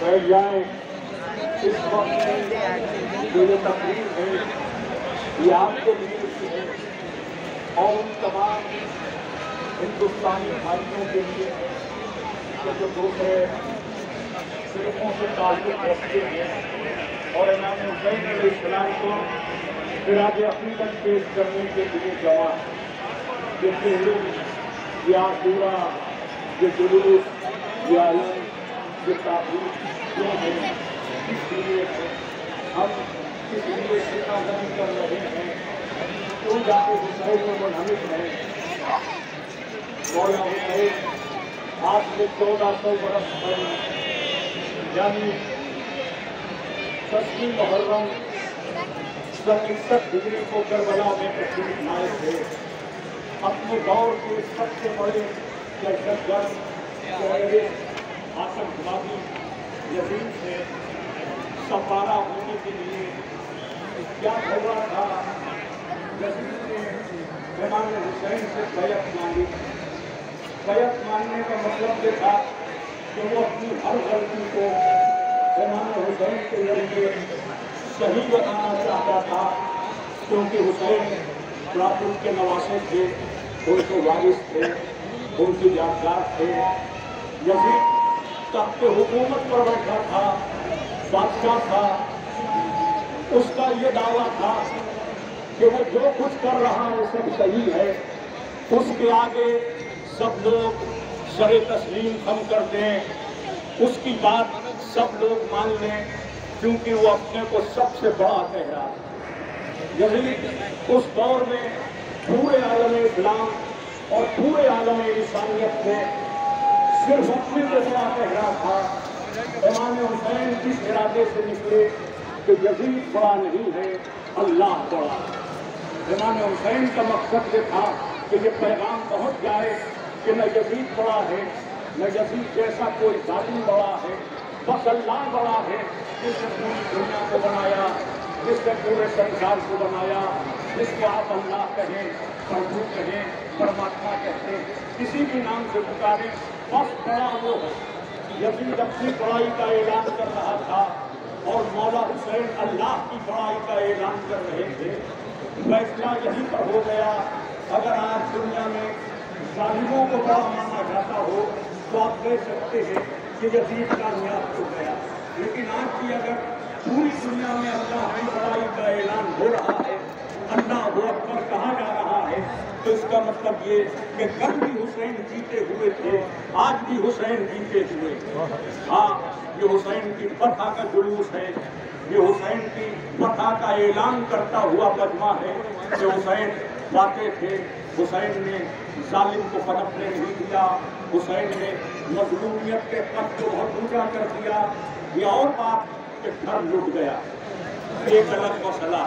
بیٹھ جائیں. اس وقت جو یہ تقریر ہے یہ آپ کے لیے ہے اور ان تمام ہندوستانی بھائیوں کے لیے ہے کہ جو دوسرے فرقوں سے تعلق رکھتے ہیں اور امام حسین علیہ السلام کو خراج عقیدت پیش کرنے کے لیے جمع ہے. یہ پہلو، یہ عاشورہ، یہ جلوس، یہ علم، یہ تعبیر کیوں ہے؟ اس لیے ہم اس لیے شکایت کر رہے ہیں کیوں جاتے حسین میں منہمک ہیں. مولا حسین آج سے 1400 برس پہلے یعنی 10 محرم سن 61 ہجری کو کربلا میں تشریف لائے تھے. اپنے دور کے سب سے بڑے دہشت گرد آتنکوادی یزید سے سپارہ ہونے کے لیے کیا ہوا تھا. یزید نے امام حسین سے بیعت مانگی. بیعت مانگنے کا مطلب یہ تھا کہ وہ اپنی ہر غلطی کو امام حسین کے ذریعے صحیح بتانا چاہتا تھا کیونکہ حسین رسول کے نواسے تھے، ان کے وارث تھے، ان کی یادگار تھے. یزید تخت حکومت پر بیٹھا تھا، بادشاہ تھا. اس کا یہ دعویٰ تھا کہ وہ جو کچھ کر رہا ہے سب صحیح ہے. اس کے آگے سب لوگ سر تسلیم خم کر دیں، اس کی بات سب لوگ مان لیں کیونکہ وہ اپنے کو سب سے بڑا کہہ رہا ہے. یزید اس دور میں پورے عالم اسلام اور پورے عالم انسانیت میں صرف اپنے کو بڑا کہہ رہا تھا. امام حسین جس ارادے سے نکلے کہ یزید بڑا نہیں ہے، اللہ بڑا ہے. امام حسین کا مقصد یہ تھا کہ یہ پیغام پہنچ جائے کہ نہ یزید بڑا ہے، نہ یزید جیسا کوئی ظالم بڑا ہے، بس اللہ بڑا ہے جس نے پوری دنیا کو بنایا، جس نے پورے سنسار کو بنایا. جس کو آپ اللہ کہیں، پربھو کہیں، پرماتما کہتے ہیں، کسی بھی نام سے پکاریں، بس بڑا وہ ہے. یزید اپنی بڑائی کا اعلان کر رہا تھا اور مولا حسین اللہ کی بڑائی کا اعلان کر رہے تھے. فیصلہ یہیں پر ہو گیا. اگر آج دنیا میں ظالموں کو بڑا مانا جاتا ہو تو آپ کہہ سکتے ہیں کہ یزید کامیاب ہو گیا. لیکن آج بھی اگر پوری دنیا میں اللہ کی بڑائی کا اعلان ہو رہا ہے، اللہ اکبر کہا جا رہا ہے، تو اس کا مطلب یہ کہ کل بھی حسین جیتے ہوئے تھے، آج بھی حسین جیتے ہوئے. ہاں، یہ حسین کی فتح کا جلوس ہے، یہ حسین کی فتح کا اعلان کرتا ہوا مجمع ہے کہ حسین فاتح تھے. حسین نے ظالم کو پنپنے نہیں دیا، حسین نے مظلومیت کے قد کو بہت اونچا کر دیا. یہ اور بات کہ گھر لٹ گیا، ایک الگ مسئلہ.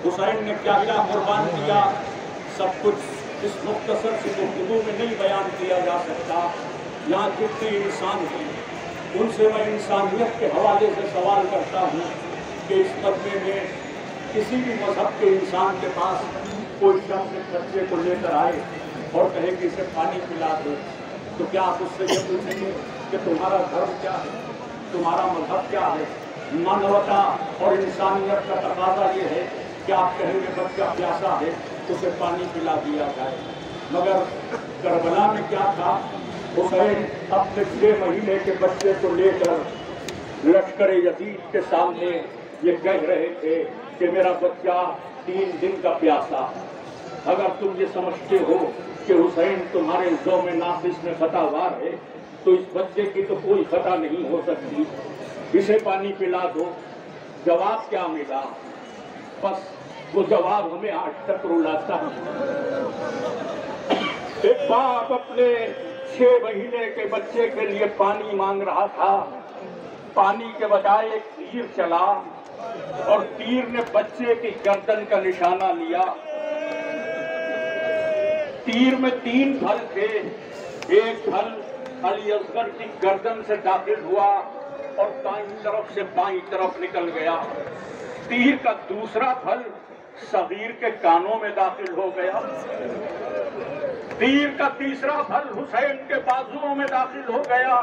حسین نے کیا کیا قربان کیا، سب کچھ اس مختصر سی گفتگو میں نہیں بیان کیا جا سکتا. یہاں جتنے انسان ہیں ان سے میں انسانیت کے حوالے سے سوال کرتا ہوں کہ اس مجمع میں کسی بھی مذہب کے انسان کے پاس کوئی شخص ایک بچے کو لے کر آئے اور کہے کہ اسے پانی پلا دو، تو کیا آپ اس سے یہ پوچھیں گے کہ تمہارا دھرم کیا ہے، تمہارا مذہب کیا ہے؟ مانوتا اور انسانیت کا تقاضا یہ ہے کہ آپ کہیں گے بچہ پیاسا ہے اسے پانی پلا دیا جائے. مگر کربلا میں کیا تھا؟ حسین اپنے 6 مہینے کے بچے کو لے کر لشکر یزید کے سامنے یہ کہہ رہے تھے کہ میرا بچہ 3 دن کا پیاسا. اگر تم یہ سمجھتے ہو کہ حسین تمہارے ذوق ناقص میں خطا وار ہے تو اس بچے کی تو کوئی خطا نہیں ہو سکتی، اسے پانی پلا دو. جواب کیا ملا؟ بس وہ جواب ہمیں آج تک رلاتا ہے. ایک باپ اپنے 6 مہینے کے بچے کے لیے پانی مانگ رہا تھا، پانی کے بجائے ایک تیر چلا اور تیر نے بچے کی گردن کا نشانہ لیا. تیر میں 3 پھل تھے، ایک پھل علی اصغر کی گردن سے داخل ہوا اور دائیں طرف سے بائیں طرف نکل گیا. تیر کا دوسرا پھل صغیر کے کانوں میں داخل ہو گیا. تیر کا تیسرا پھل حسین کے بازوؤں میں داخل ہو گیا۔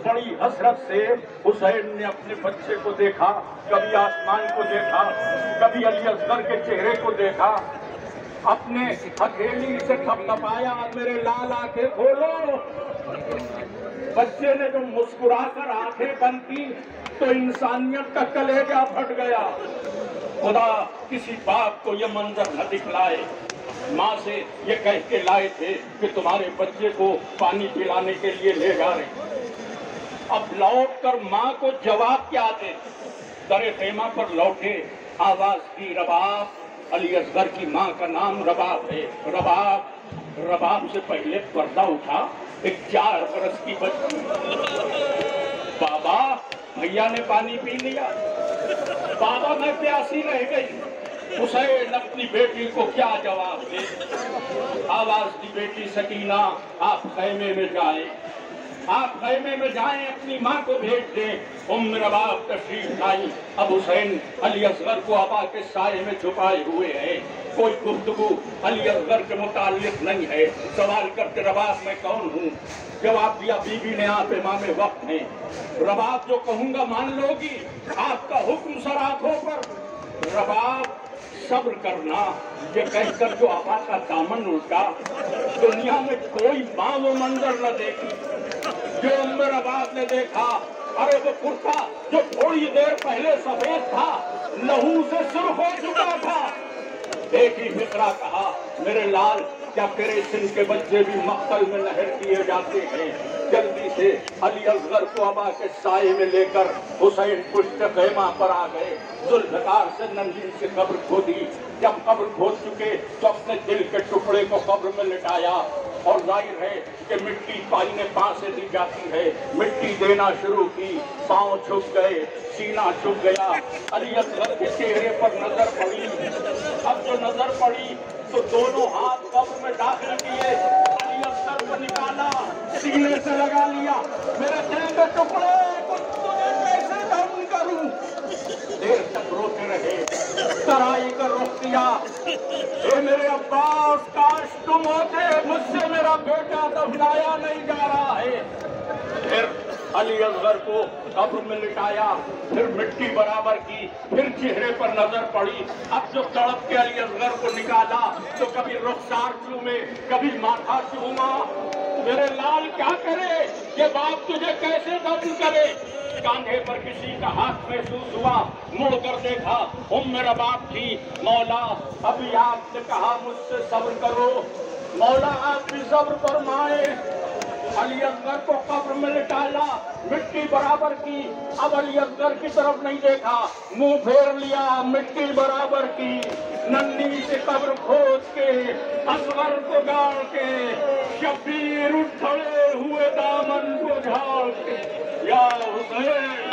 بڑی حسرت سے حسین نے اپنے بچے کو دیکھا، کبھی آسمان کو دیکھا، کبھی علی اصغر کے چہرے کو دیکھا، اپنے ہتھیلی سے تھپتھپایا، میرے لال آنکھیں کھولو۔ بچے نے جو مسکرا کر آنکھیں بند کی تو انسانیت کا کلیجہ پھٹ گیا۔ خدا کسی باپ کو یہ منظر نہ دکھلائے۔ ماں سے یہ کہہ کے لائے تھے کہ تمہارے بچے کو پانی پلانے کے لیے لے جا رہے ہیں، اب لوٹ کر ماں کو جواب کیا دے؟ در خیمہ پر لوٹے، آواز دی رباب، علی اصغر کی ماں کا نام رباب ہے۔ رباب سے پہلے پردہ اٹھا ایک 4 برس کی بچی۔ بابا بھیا نے پانی پی لیا، بابا میں پیاسی رہ گئی۔ حسین اپنی بیٹی کو کیا جواب دے؟ آواز دی بیٹی سکینہ آپ خیمے میں جائیں، آپ خیمے میں جائیں، اپنی ماں کو بھیج دیں۔ ام رباب تشریف لائی۔ اب حسین علی اصغر کو ابا کے سائے میں چھپائے ہوئے ہیں، کوئی گفتگو علی اصغر کے متعلق نہیں ہے۔ سوال کرتے رباب میں کون ہوں؟ جواب دیا بی نے آپ امام وقت ہیں، رباب جو کہوں گا مان لو گی؟ آپ کا حکم سر آنکھوں پر۔ رباب صبر کرنا، یہ کہہ کر جو آقا کا دامن الٹا، دنیا میں کوئی ماں وہ منظر نہ دیکھی جو ام رباب نے دیکھا۔ ارے وہ کرتا جو تھوڑی دیر پہلے سفید تھا لہو سے سرخ ہو چکا تھا۔ ایک ہی فقرہ کہا، میرے لال کیا تیرے سن کے بچے بھی مقتل میں نہر کیے جاتے ہیں؟ جلدی سے علی اصغر کو ابا کے سائے میں لے کر حسین پشت خیمہ پر آ گئے۔ ذوالفقار سے ننگی سے قبر کھودی، جب قبر کھود چکے تو اپنے دل کے ٹکڑے کو قبر میں لٹایا، اور ظاہر ہے کہ مٹی پائنے پاؤں سے دی جاتی ہے، مٹی دینا شروع کی، پاؤں چھپ گئے، سینہ چھپ گیا۔ علی اصغر کے چہرے پر نظر پڑی، اب جو نظر پڑی تو دونوں ہاتھ قبر میں داخل کیے، علی اصغر کو نکالا، سینے سے لگا لیا، میرے دل کے ٹکڑے کو تجھے کیسے دفن کروں؟ دیر تک روتے رہے، ترائی کر رخ کیا، اے میرے عباس کاش تم ہوتے، مجھ سے میرا بیٹا دفنایا نہیں جا رہا ہے۔ پھر علی اصغر کو قبر میں لٹایا، پھر مٹی برابر کی، پھر چہرے پر نظر پڑی۔ اب جو تڑپ کے علی اصغر کو نکالا تو کبھی رخسار چومے، کبھی ماتھا چوما۔ میرے لال کیا کرے، یہ باپ تجھے کیسے دفن کرے؟ کاندھے پر کسی کا ہاتھ محسوس ہوا، مڑ کر دیکھا، ام رباب تھی۔ مولا ابھی آپ نے کہا مجھ سے صبر کرو، مولا آپ بھی صبر فرمائیں۔ علی اصغر کو قبر میں لٹایا، مٹی برابر کی، اب علی اصغر کی طرف نہیں دیکھا، منہ پھیر لیا، مٹی برابر کی، ننھی سے قبر کھود کے اصغر کو گاڑ کے، شبیر اٹھڑے ہوئے دامن کو جھاڑ کے، یا حسین